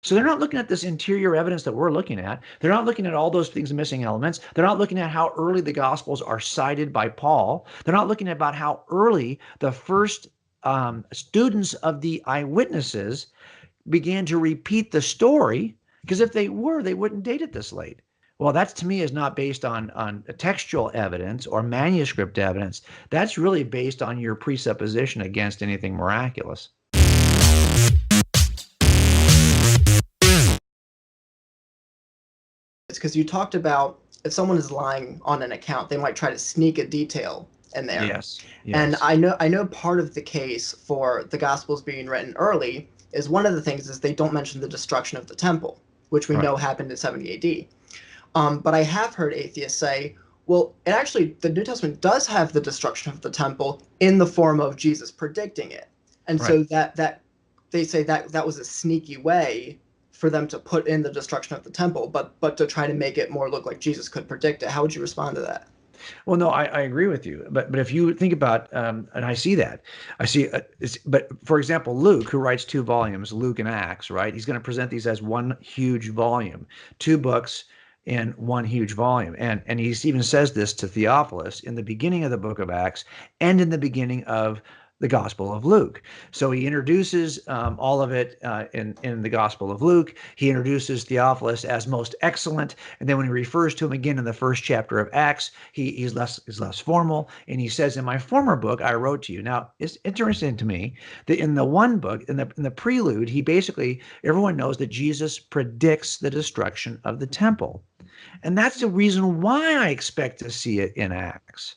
So they're not looking at this interior evidence that we're looking at. They're not looking at all those things, missing elements. They're not looking at how early the Gospels are cited by Paul. They're not looking at about how early the first students of the eyewitnesses began to repeat the story, because if they were, they wouldn't date it this late. Well, that to me is not based on textual evidence or manuscript evidence. That's really based on your presupposition against anything miraculous. It's because you talked about if someone is lying on an account, they might try to sneak a detail in there. Yes. And I know part of the case for the Gospels being written early is one of the things is they don't mention the destruction of the temple, which we know happened in 70 AD. But I have heard atheists say, well, it actually, the New Testament does have the destruction of the temple in the form of Jesus predicting it. And so that they say that was a sneaky way for them to put in the destruction of the temple, but to try to make it more look like Jesus could predict it. How would you respond to that? Well, no, I agree with you. But if you think about, and I see that, but for example, Luke, who writes 2 volumes, Luke and Acts, right? He's going to present these as one huge volume, 2 books in one huge volume. And he even says this to Theophilus in the beginning of the book of Acts and in the beginning of the Gospel of Luke. So he introduces all of it in the Gospel of Luke. He introduces Theophilus as most excellent, and then when he refers to him again in the first chapter of Acts, he's less formal, and he says, "In my former book, I wrote to you." Now, it's interesting to me that in the one book, in the prelude, he basically, everyone knows that Jesus predicts the destruction of the temple, and that's the reason why I expect to see it in Acts.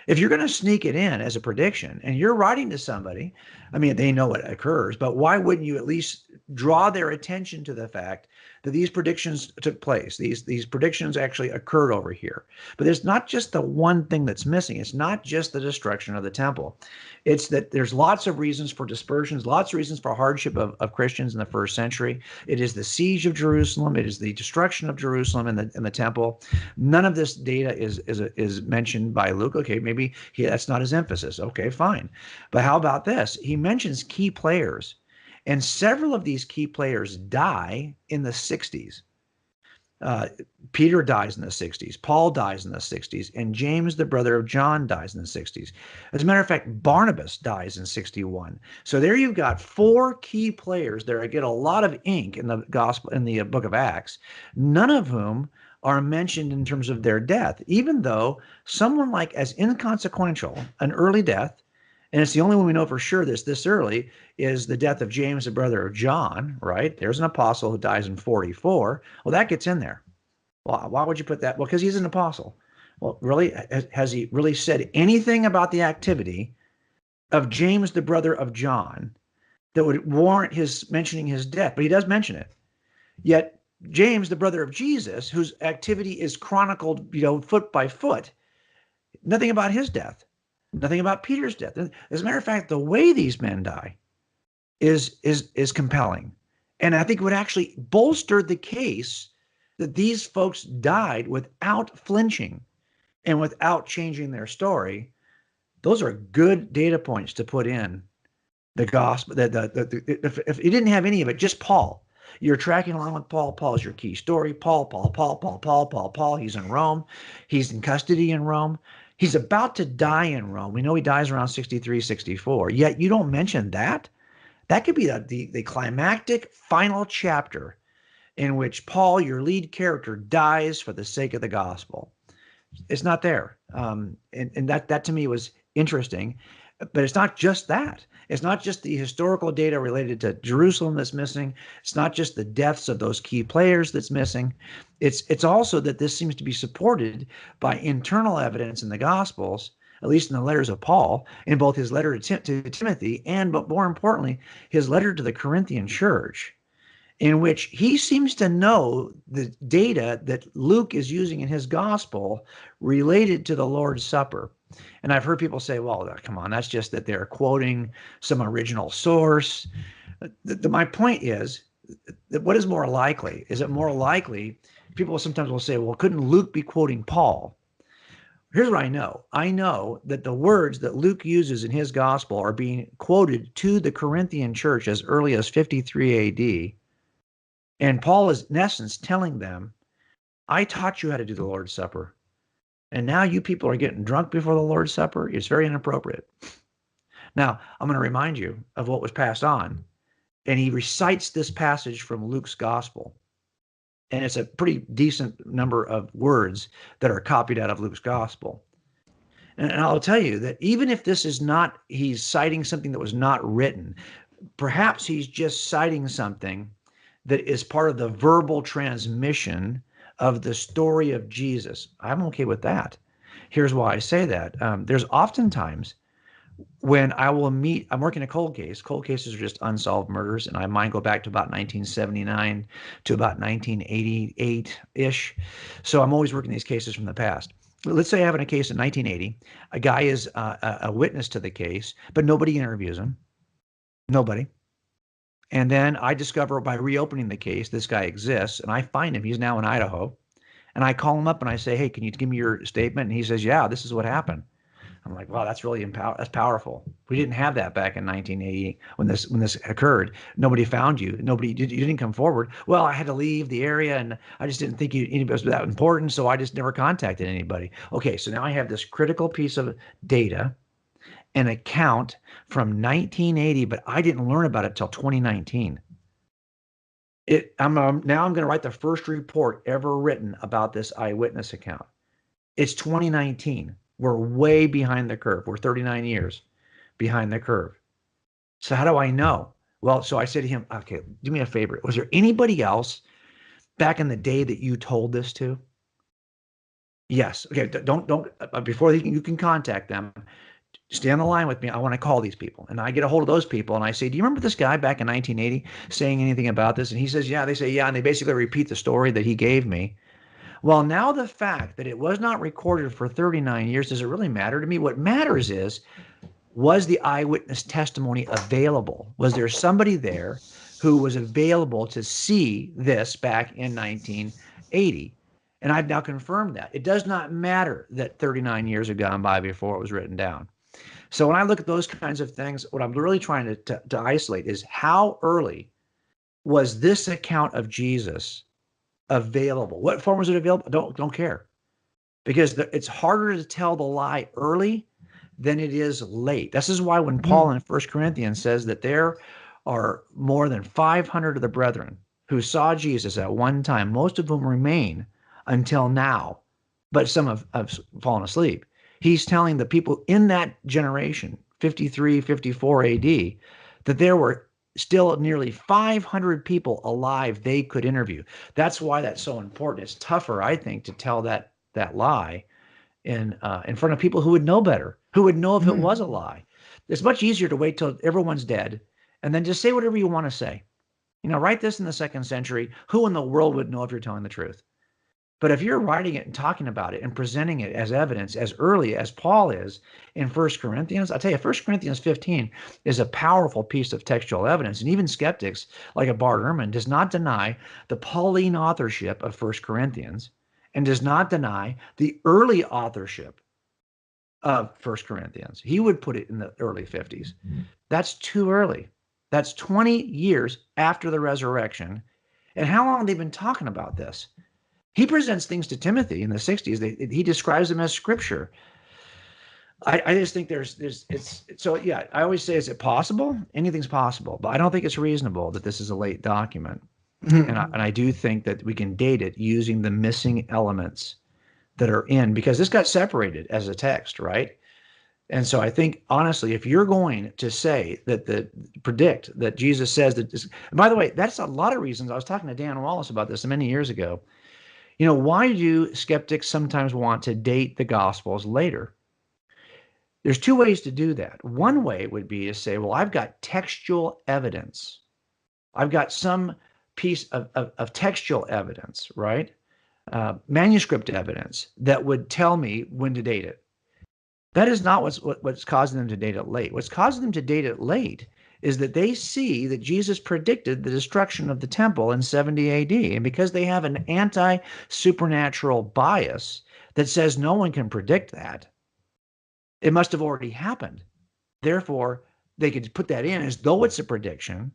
If you're going to sneak it in as a prediction and you're writing to somebody, I mean, they know what occurs, but why wouldn't you at least draw their attention to the fact that these predictions took place? These predictions actually occurred over here. But there's not just the one thing that's missing. It's not just the destruction of the temple. It's that there's lots of reasons for dispersions, lots of reasons for hardship of Christians in the first century. It is the siege of Jerusalem. It is the destruction of Jerusalem and the temple. None of this data is mentioned by Luke. Okay, maybe that's not his emphasis. Okay, fine. But how about this? He mentions key players, and several of these key players die in the 60s. Peter dies in the 60s, Paul dies in the 60s, and James, the brother of John, dies in the 60s. As a matter of fact, Barnabas dies in 61. So there you've got 4 key players there. I get a lot of ink in the gospel, in the book of Acts, none of whom are mentioned in terms of their death, even though someone like as inconsequential, an early death, and it's the only one we know for sure this early, is the death of James, the brother of John, right? There's an apostle who dies in 44. Well, that gets in there. Well, why would you put that? Well, because he's an apostle. Well, really, has he really said anything about the activity of James, the brother of John, that would warrant his mentioning his death? But he does mention it. Yet James, the brother of Jesus, whose activity is chronicled, foot by foot, nothing about his death. Nothing about Peter's death. As a matter of fact, the way these men die is compelling. And I think it would actually bolster the case that these folks died without flinching and without changing their story. Those are good data points to put in the gospel. If you didn't have any of it, just Paul. You're tracking along with Paul. Paul's your key story. Paul. He's in Rome. He's in custody in Rome. He's about to die in Rome. We know he dies around 63, 64. Yet you don't mention that. That could be the climactic final chapter in which Paul, your lead character, dies for the sake of the gospel. It's not there. And that to me was interesting. But it's not just that. It's not just the historical data related to Jerusalem that's missing. It's not just the deaths of those key players that's missing. It's also that this seems to be supported by internal evidence in the Gospels, at least in the letters of Paul, in both his letter to Timothy and, but more importantly, his letter to the Corinthian church, in which he seems to know the data that Luke is using in his gospel related to the Lord's Supper. And I've heard people say, well, come on, that's just that they're quoting some original source. My point is that what is more likely? Is it more likely? People sometimes will say, well, couldn't Luke be quoting Paul? Here's what I know. I know that the words that Luke uses in his gospel are being quoted to the Corinthian church as early as 53 AD. And Paul is, in essence, telling them, I taught you how to do the Lord's Supper. And now you people are getting drunk before the Lord's Supper. It's very inappropriate. Now, I'm going to remind you of what was passed on. And he recites this passage from Luke's gospel. And it's a pretty decent number of words that are copied out of Luke's gospel. And I'll tell you that even if this is not, he's citing something that was not written, perhaps he's just citing something that is part of the verbal transmission of the story of Jesus. I'm okay with that. Here's why I say that. There's oftentimes when I will meet, I'm working a cold case. Cold cases are just unsolved murders, and mine go back to about 1979 to about 1988-ish. So I'm always working these cases from the past. Let's say I have a case in 1980. A guy is a witness to the case, but nobody interviews him. Nobody. And then I discover by reopening the case, this guy exists, and I find him. He's now in Idaho. And I call him up and I say, hey, can you give me your statement? And he says, yeah, this is what happened. I'm like, wow, that's really that's powerful. We didn't have that back in 1980 when this occurred. Nobody found you. You didn't come forward. Well, I had to leave the area, and I just didn't think anybody was that important, so I just never contacted anybody. Okay, so now I have this critical piece of data, an account from 1980, but I didn't learn about it till 2019. Now I'm going to write the first report ever written about this eyewitness account. It's 2019. We're way behind the curve. We're 39 years behind the curve. So how do I know? Well, so I said to him, okay, do me a favor. Was there anybody else back in the day that you told this to? Yes. Okay. Don't before you can contact them, stay on the line with me. I want to call these people. And I get a hold of those people and I say, do you remember this guy back in 1980 saying anything about this? And he says, yeah. They say, yeah. And they basically repeat the story that he gave me. Well, now the fact that it was not recorded for 39 years, does it really matter to me? What matters is, was the eyewitness testimony available? Was there somebody there who was available to see this back in 1980? And I've now confirmed that. It does not matter that 39 years have gone by before it was written down. So when I look at those kinds of things, what I'm really trying to isolate is how early was this account of Jesus available? What form was it available? Don't care, because it's harder to tell the lie early than it is late. This is why when Paul in 1 Corinthians says that there are more than 500 of the brethren who saw Jesus at one time, most of whom remain until now, but some have fallen asleep. He's telling the people in that generation, 53, 54 AD, that there were still nearly 500 people alive they could interview. That's why that's so important. It's tougher, I think, to tell that lie in front of people who would know better, who would know if it was a lie. It's much easier to wait till everyone's dead and then just say whatever you want to say. Write this in the 2nd century. Who in the world would know if you're telling the truth? But if you're writing it and talking about it and presenting it as evidence as early as Paul is in 1 Corinthians, I'll tell you, 1 Corinthians 15 is a powerful piece of textual evidence. And even skeptics like a Bart Ehrman does not deny the Pauline authorship of 1 Corinthians and does not deny the early authorship of 1 Corinthians. He would put it in the early 50s. That's too early. That's 20 years after the resurrection. And how long have they been talking about this? He presents things to Timothy in the 60s. He describes them as scripture. I just think I always say, is it possible? Anything's possible, but I don't think it's reasonable that this is a late document. And I do think that we can date it using the missing elements that are in, because this got separated as a text, right? And so I think, honestly, if you're going to say predict that Jesus says that this, and by the way, that's a lot of reasons. I was talking to Dan Wallace about this many years ago. Why do skeptics sometimes want to date the Gospels later? There's two ways to do that. One way would be to say, well, I've got textual evidence. I've got some piece of textual evidence, right? Manuscript evidence that would tell me when to date it. That is not what's causing them to date it late. What's causing them to date it late is that they see that Jesus predicted the destruction of the temple in 70 AD. And because they have an anti-supernatural bias that says no one can predict that, it must have already happened. Therefore, they could put that in as though it's a prediction,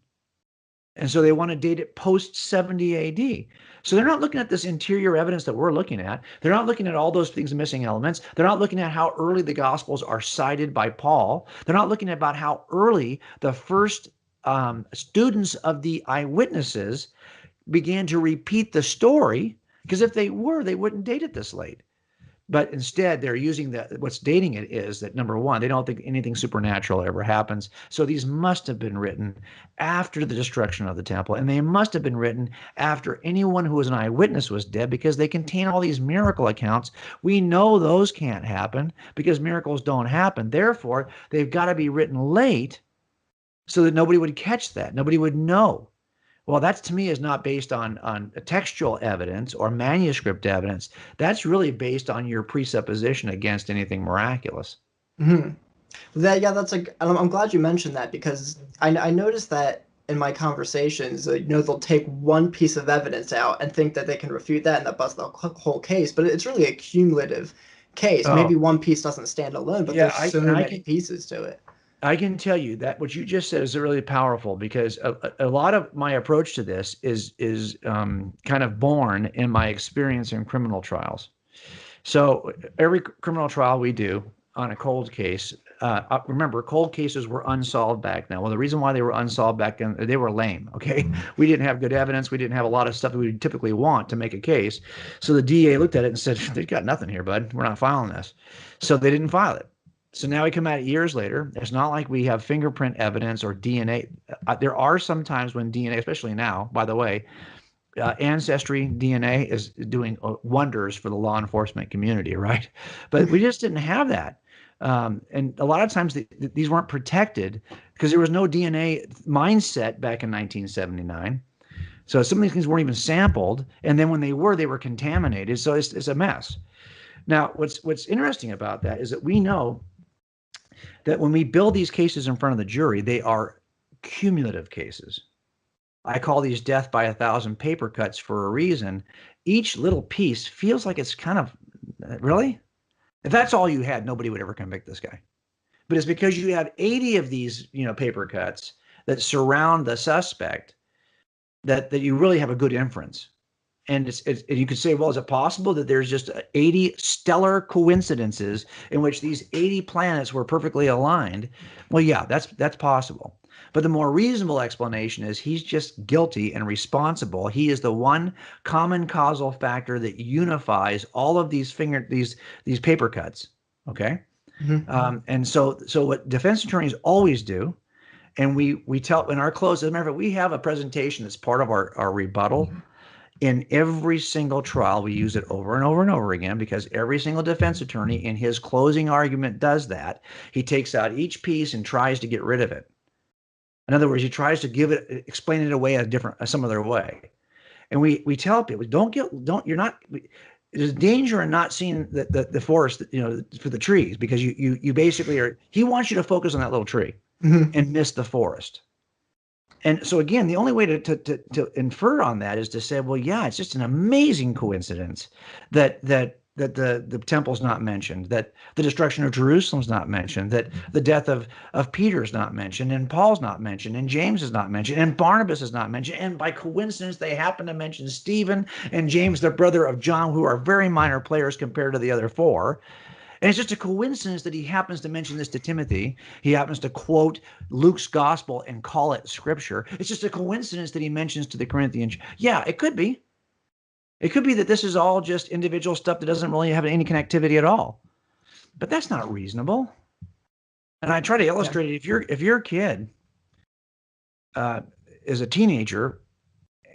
And so they want to date it post 70 AD. So they're not looking at this interior evidence that we're looking at. They're not looking at all those things, missing elements. They're not looking at how early the Gospels are cited by Paul. They're not looking at about how early the first students of the eyewitnesses began to repeat the story, because if they were, they wouldn't date it this late. But instead, they're using what's dating it is that, number one, they don't think anything supernatural ever happens. So these must have been written after the destruction of the temple, and they must have been written after anyone who was an eyewitness was dead, because they contain all these miracle accounts. We know those can't happen because miracles don't happen. Therefore, they've got to be written late so that nobody would catch that. Nobody would know. Well, that to me is not based on textual evidence or manuscript evidence. That's really based on your presupposition against anything miraculous. Mm-hmm. I'm glad you mentioned that, because I noticed that in my conversations, they'll take one piece of evidence out and think that they can refute that and that busts the whole case. But it's really a cumulative case. Oh. Maybe one piece doesn't stand alone, but there's so many pieces to it. I can tell you that what you just said is really powerful, because a lot of my approach to this is kind of born in my experience in criminal trials. So every criminal trial we do on a cold case, remember, cold cases were unsolved back then. Well, the reason why they were unsolved back then, they were lame, okay? We didn't have good evidence. We didn't have a lot of stuff that we would typically want to make a case. So the DA looked at it and said, they've got nothing here, bud. We're not filing this. So they didn't file it. So now we come at it years later. It's not like we have fingerprint evidence or DNA. There are some times when DNA, especially now, by the way, ancestry DNA is doing wonders for the law enforcement community, right? But we just didn't have that. And a lot of times these weren't protected because there was no DNA mindset back in 1979. So some of these things weren't even sampled. And then when they were contaminated. So it's a mess. Now, what's interesting about that is that we know that when we build these cases in front of the jury, they are cumulative cases. I call these death by 1,000 paper cuts for a reason. Each little piece feels like it's kind of, really? If that's all you had, nobody would ever convict this guy. But it's because you have 80 of these, paper cuts that surround the suspect that you really have a good inference. And you could say, well, is it possible that there's just 80 stellar coincidences in which these 80 planets were perfectly aligned? Well, yeah, that's possible. But the more reasonable explanation is he's just guilty and responsible. He is the one common causal factor that unifies all of these paper cuts. Okay. Mm-hmm. And so what defense attorneys always do, and we tell in our close, as a matter of fact, we have a presentation that's part of our rebuttal. Mm-hmm. In every single trial, we use it over and over and over again, because every single defense attorney in his closing argument does that. He takes out each piece and tries to get rid of it. In other words, he tries to explain it away some other way. And we tell people, there's danger in not seeing the forest, for the trees, because you basically he wants you to focus on that little tree. Mm-hmm. And miss the forest. And so again, the only way to infer on that is to say, well, yeah, it's just an amazing coincidence that the temple's not mentioned, that the destruction of Jerusalem's not mentioned, that the death of Peter's not mentioned, and Paul's not mentioned, and James is not mentioned, and Barnabas is not mentioned, and by coincidence they happen to mention Stephen and James, the brother of John, who are very minor players compared to the other four. And it's just a coincidence that he happens to mention this to Timothy. He happens to quote Luke's gospel and call it scripture. It's just a coincidence that he mentions to the Corinthians. Yeah, it could be. It could be that this is all just individual stuff that doesn't really have any connectivity at all. But that's not reasonable. And I try to illustrate it. If your kid is a teenager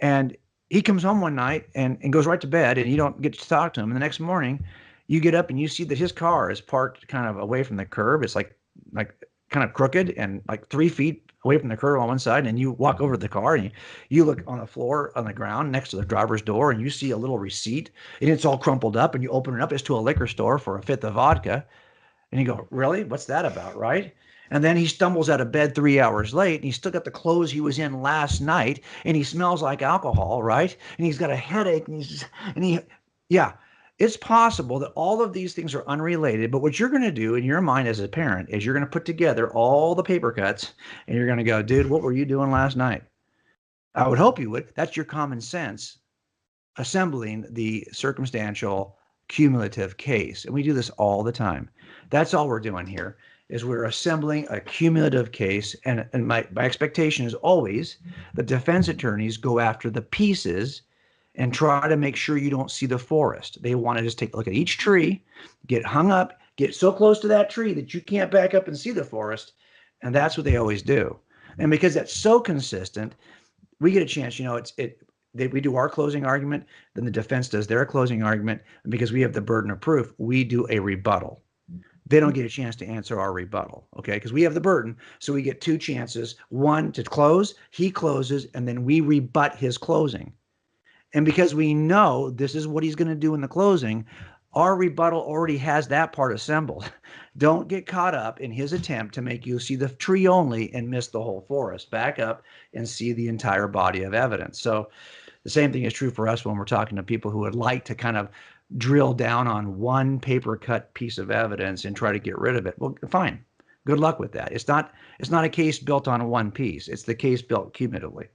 and he comes home one night and goes right to bed and you don't get to talk to him, and the next morning you get up and you see that his car is parked kind of away from the curb. It's like kind of crooked and like 3 feet away from the curb on one side. And you walk over to the car and you look on the floor, on the ground next to the driver's door, and you see a little receipt and it's all crumpled up, and you open it up. It's to a liquor store for a fifth of vodka. And you go, really? What's that about? Right? And then he stumbles out of bed 3 hours late, and he's still got the clothes he was in last night, and he smells like alcohol, right? And he's got a headache, yeah. It's possible that all of these things are unrelated, but what you're going to do in your mind as a parent is you're going to put together all the paper cuts, and you're going to go, dude, what were you doing last night? I would hope you would. That's your common sense assembling the circumstantial cumulative case. And we do this all the time. That's all we're doing here is we're assembling a cumulative case. And my expectation is always the defense attorneys go after the pieces and try to make sure you don't see the forest. They want to just take a look at each tree, get hung up, get so close to that tree that you can't back up and see the forest. And that's what they always do. And because that's so consistent, we get a chance, we do our closing argument, then the defense does their closing argument, and because we have the burden of proof, we do a rebuttal. They don't get a chance to answer our rebuttal, okay? Because we have the burden, so we get two chances. One to close, he closes, and then we rebut his closing. And because we know this is what he's going to do in the closing, our rebuttal already has that part assembled. Don't get caught up in his attempt to make you see the tree only and miss the whole forest. Back up and see the entire body of evidence. So the same thing is true for us when we're talking to people who would like to kind of drill down on one paper cut piece of evidence and try to get rid of it. Well, fine. Good luck with that. It's not a case built on one piece. It's the case built cumulatively.